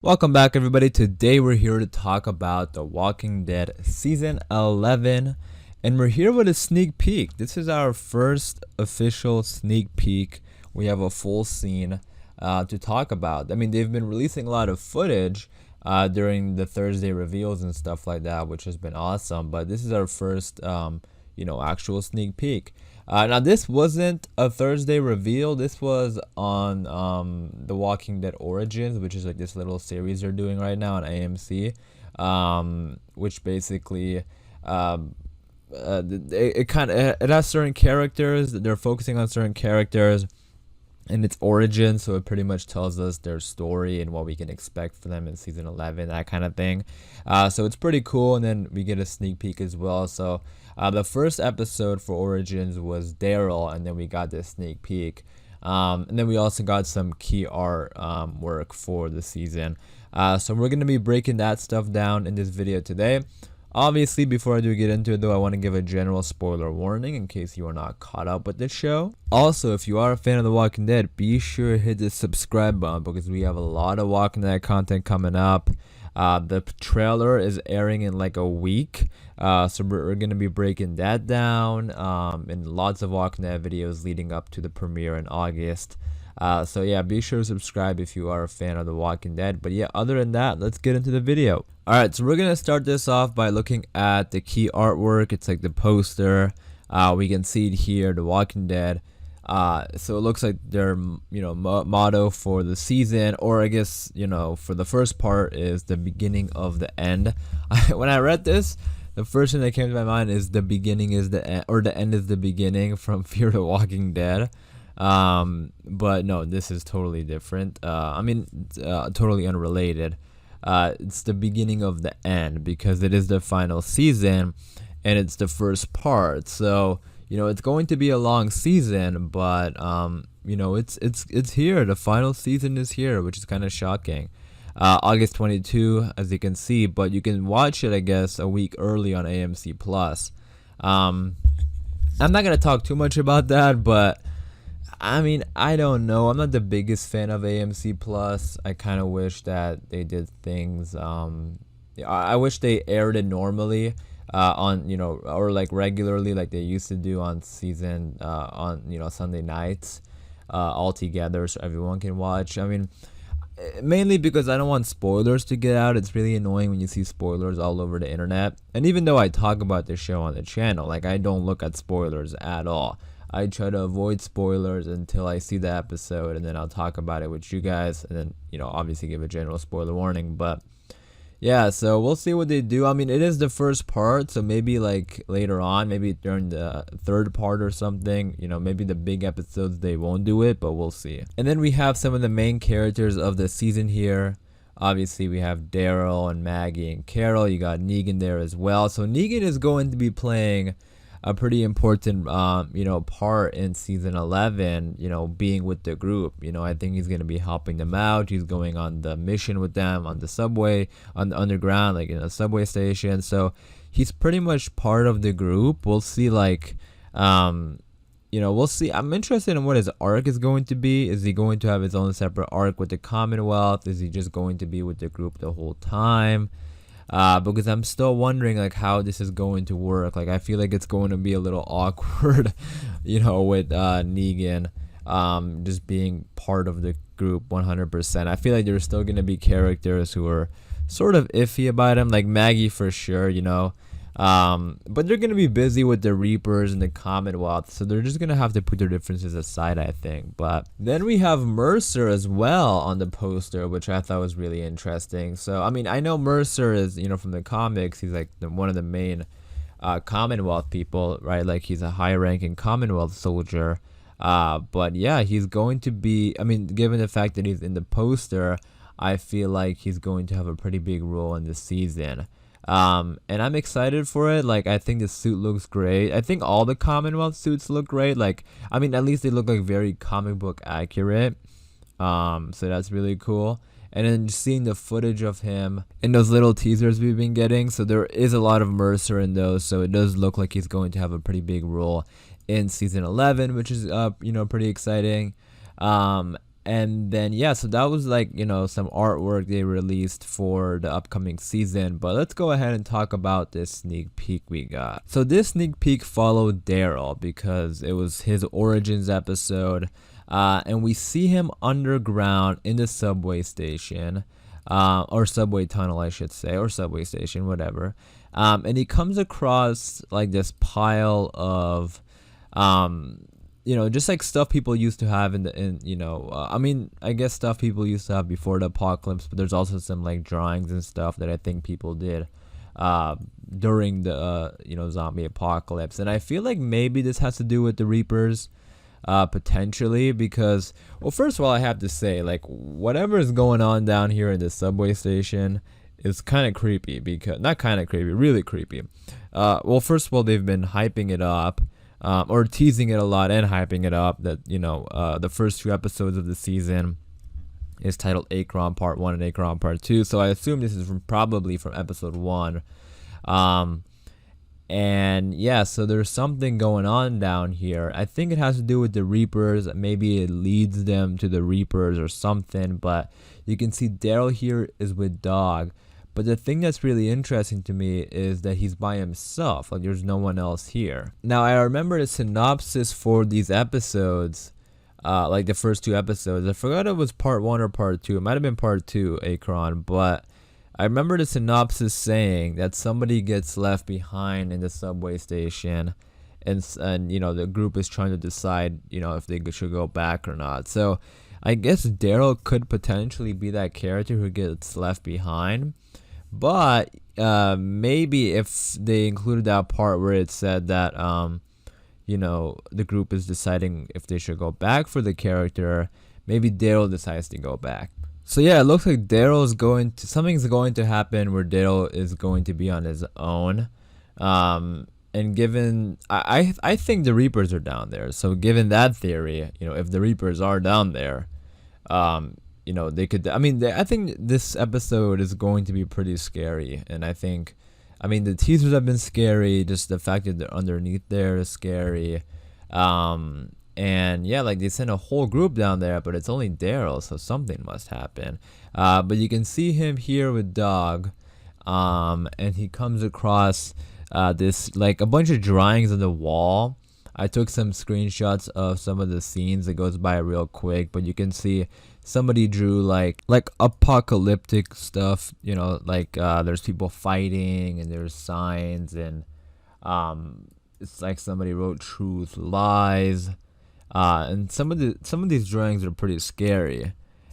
Welcome back, everybody. Today we're here to talk about The Walking Dead Season 11, and we're here with a sneak peek. This is our first official sneak peek. We have a full scene to talk about. I mean, they've been releasing a lot of footage during the Thursday reveals and stuff like that, which has been awesome, but this is our first, actual sneak peek. Now, this wasn't a Thursday reveal. This was on The Walking Dead Origins, which is like this little series they're doing right now on AMC, which basically it has certain characters. They're focusing on certain characters in its origin, so it pretty much tells us their story and what we can expect for them in season 11, that kind of thing. So it's pretty cool, and then we get a sneak peek as well. So the first episode for Origins was Daryl, and then we got this sneak peek. And then we also got some key art work for the season. So we're going to be breaking that stuff down in this video today. Obviously, before I do get into it though, I want to give a general spoiler warning in case you are not caught up with this show. Also, if you are a fan of The Walking Dead, be sure to hit the subscribe button because we have a lot of Walking Dead content coming up. The trailer is airing in like a week, so we're going to be breaking that down, and lots of Walking Dead videos leading up to the premiere in August. So yeah, be sure to subscribe if you are a fan of The Walking Dead. But yeah, other than that, let's get into the video. Alright, so we're going to start this off by looking at the key artwork. It's like the poster. We can see it here, The Walking Dead. So it looks like their, motto for the season, or I guess, for the first part is the beginning of the end. When I read this, the first thing that came to my mind is the beginning is the end, or the end is the beginning from Fear the Walking Dead. But no, this is totally different. Totally unrelated. It's the beginning of the end because it is the final season and it's the first part. So, it's going to be a long season, but, it's here. The final season is here, which is kind of shocking. August 22, as you can see, but you can watch it, I guess, a week early on AMC Plus. I'm not going to talk too much about that, but I mean, I don't know. I'm not the biggest fan of AMC Plus. I kind of wish that they did things. I wish they aired it normally, or like regularly, like they used to do on season, on Sunday nights, all together, so everyone can watch. I mean, mainly because I don't want spoilers to get out. It's really annoying when you see spoilers all over the internet. And even though I talk about this show on the channel, like I don't look at spoilers at all. I try to avoid spoilers until I see the episode, and then I'll talk about it with you guys, and then, obviously give a general spoiler warning. But yeah, so we'll see what they do. I mean, it is the first part, so maybe like later on, maybe during the third part or something, maybe the big episodes they won't do it, but we'll see. And then we have some of the main characters of the season here. Obviously, we have Daryl and Maggie and Carol. You got Negan there as well. So Negan is going to be playing a pretty important, part in season 11, being with the group. I think he's going to be helping them out. He's going on the mission with them on the subway, on the underground, like in a subway station. So he's pretty much part of the group. We'll see, like, we'll see. I'm interested in what his arc is going to be. Is he going to have his own separate arc with the Commonwealth? Is he just going to be with the group the whole time? Because I'm still wondering like how this is going to work. Like I feel like it's going to be a little awkward, with Negan just being part of the group 100%. I feel like there's still going to be characters who are sort of iffy about him, like Maggie for sure, but they're going to be busy with the Reapers and the Commonwealth, so they're just going to have to put their differences aside, I think. But then we have Mercer as well on the poster, which I thought was really interesting. So, I mean, I know Mercer is, from the comics, he's like one of the main Commonwealth people, right? Like he's a high-ranking Commonwealth soldier. But yeah, he's going to be, I mean, given the fact that he's in the poster, I feel like he's going to have a pretty big role in this season. And I'm excited for it. Like I think the suit looks great. I think all the Commonwealth suits look great. Like I mean, at least they look like very comic book accurate. So that's really cool. And then seeing the footage of him in those little teasers we've been getting, so there is a lot of Mercer in those, so it does look like he's going to have a pretty big role in season 11, which is pretty exciting. And then yeah, so that was like, some artwork they released for the upcoming season. But let's go ahead and talk about this sneak peek we got. So this sneak peek followed Daryl because it was his origins episode. And we see him underground in the subway station, or subway tunnel, I should say, or subway station, whatever. And he comes across like this pile of, just like stuff people used to have I mean, I guess stuff people used to have before the apocalypse, but there's also some like drawings and stuff that I think people did during the zombie apocalypse. And I feel like maybe this has to do with the Reapers, potentially, because, well, first of all, I have to say, like, whatever is going on down here in the subway station is kind of creepy, because not kind of creepy, really creepy. Well, first of all, they've been hyping it up, or teasing it a lot and hyping it up, that the first 2 episodes of the season is titled Akron Part 1 and Akron Part 2, so I assume this is probably from episode 1. And yeah, so there's something going on down here. I think it has to do with the Reapers. Maybe it leads them to the Reapers or something. But you can see Daryl here is with Dog. But the thing that's really interesting to me is that he's by himself. Like, there's no one else here. Now, I remember the synopsis for these episodes, like the first 2 episodes. I forgot it was part 1 or part 2. It might have been part 2, Akron. But I remember the synopsis saying that somebody gets left behind in the subway station, and the group is trying to decide, if they should go back or not. So I guess Daryl could potentially be that character who gets left behind. But maybe if they included that part where it said that the group is deciding if they should go back for the character, maybe Daryl decides to go back. So yeah, it looks like something's going to happen where Daryl is going to be on his own. And given, I think the Reapers are down there. So given that theory, if the Reapers are down there, they could, I think this episode is going to be pretty scary. And I think, the teasers have been scary. Just the fact that they're underneath there is scary. And yeah, like, they sent a whole group down there, but it's only Daryl, so something must happen. But you can see him here with Dog, and he comes across this, like, a bunch of drawings on the wall. I took some screenshots of some of the scenes. It goes by real quick, but you can see somebody drew like apocalyptic stuff. There's people fighting and there's signs, and it's like somebody wrote truth, lies. And some of these drawings are pretty scary.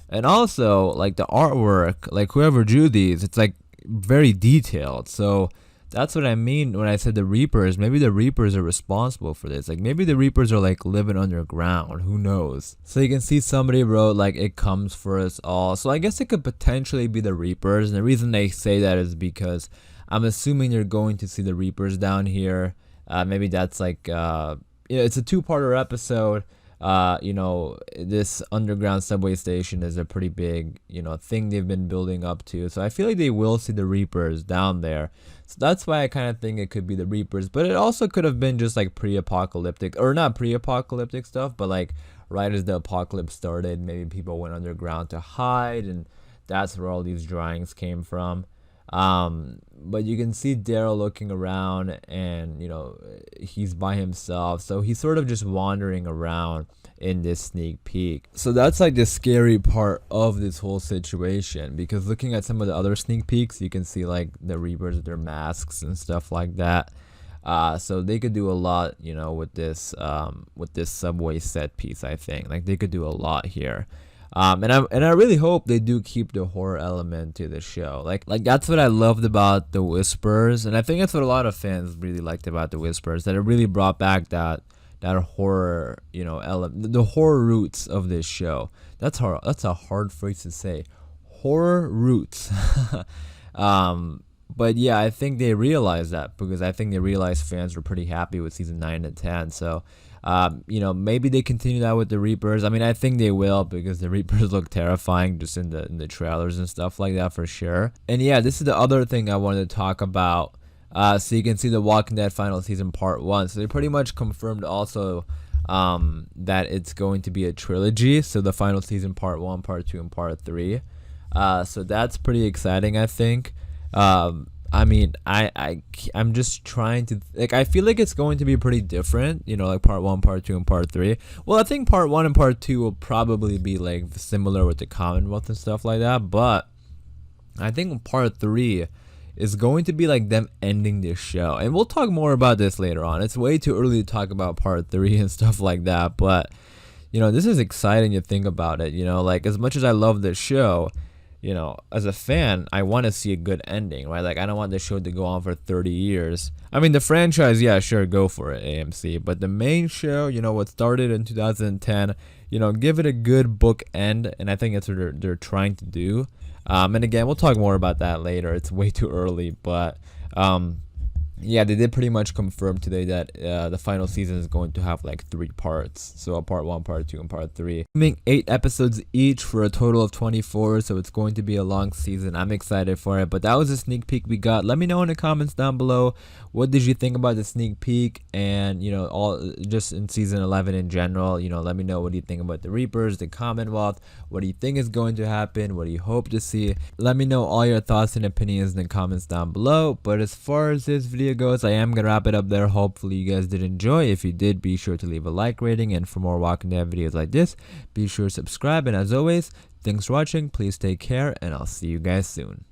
And also, like, the artwork, like, whoever drew these, it's like very detailed. So that's what I mean when I said the Reapers. Maybe the Reapers are responsible for this. Like, maybe the Reapers are like living underground. Who knows? So you can see somebody wrote like, "It comes for us all." So I guess it could potentially be the Reapers. And the reason they say that is because I'm assuming you're going to see the Reapers down here. Maybe that's like it's a 2-parter episode. This underground subway station is a pretty big, thing they've been building up to. So I feel like they will see the Reapers down there. So that's why I kind of think it could be the Reapers. But it also could have been just like pre-apocalyptic, or not pre-apocalyptic stuff, but like right as the apocalypse started, maybe people went underground to hide, and that's where all these drawings came from. But you can see Daryl looking around, and he's by himself, so he's sort of just wandering around in this sneak peek. So that's like the scary part of this whole situation, because looking at some of the other sneak peeks, you can see like the Reapers with their masks and stuff like that. So they could do a lot, with this subway set piece. I think like they could do a lot here. And I really hope they do keep the horror element to the show. Like that's what I loved about the Whispers, and I think that's what a lot of fans really liked about the Whispers, that it really brought back that horror, element, the horror roots of this show. That's a hard phrase to say, horror roots. But yeah, I think they realized that, because I think they realized fans were pretty happy with season 9 and 10. So maybe they continue that with the Reapers. I think they will, because the Reapers look terrifying just in the trailers and stuff like that, for sure. And yeah, this is the other thing I wanted to talk about. So you can see the Walking Dead final season part 1. So they pretty much confirmed also that it's going to be a trilogy. So the final season, part 1, part 2, and part 3. So that's pretty exciting, I think. I mean, I'm just trying to, like, I feel like it's going to be pretty different, you know, like part 1, part 2, and part 3. Well, I think part 1 and part 2 will probably be like similar with the Commonwealth and stuff like that, but I think part 3 is going to be like them ending this show. And we'll talk more about this later on. It's way too early to talk about part 3 and stuff like that, but you know, this is exciting to think about it, you know, like as much as I love this show, you know, as a fan, I want to see a good ending, right? Like I don't want the show to go on for 30 years. I mean, the franchise, yeah, sure, go for it, AMC, but the main show, you know, what started in 2010, you know, give it a good book end, and I think that's what they're trying to do. And again, we'll talk more about that later. It's way too early, but yeah, they did pretty much confirm today that the final season is going to have like 3 parts. So a part 1, part 2, and part 3. Filming 8 episodes each for a total of 24, so it's going to be a long season. I'm excited for it, but that was a sneak peek we got. Let me know in the comments down below, what did you think about the sneak peek, and you know, all just in season 11 in general. You know, let me know, what do you think about the Reapers, the Commonwealth, what do you think is going to happen, what do you hope to see. Let me know all your thoughts and opinions in the comments down below. But as far as this video goes, I am gonna wrap it up there. Hopefully you guys did enjoy. If you did, be sure to leave a like rating, and for more Walking Dead videos like this, be sure to subscribe. And as always, thanks for watching, please take care, and I'll see you guys soon.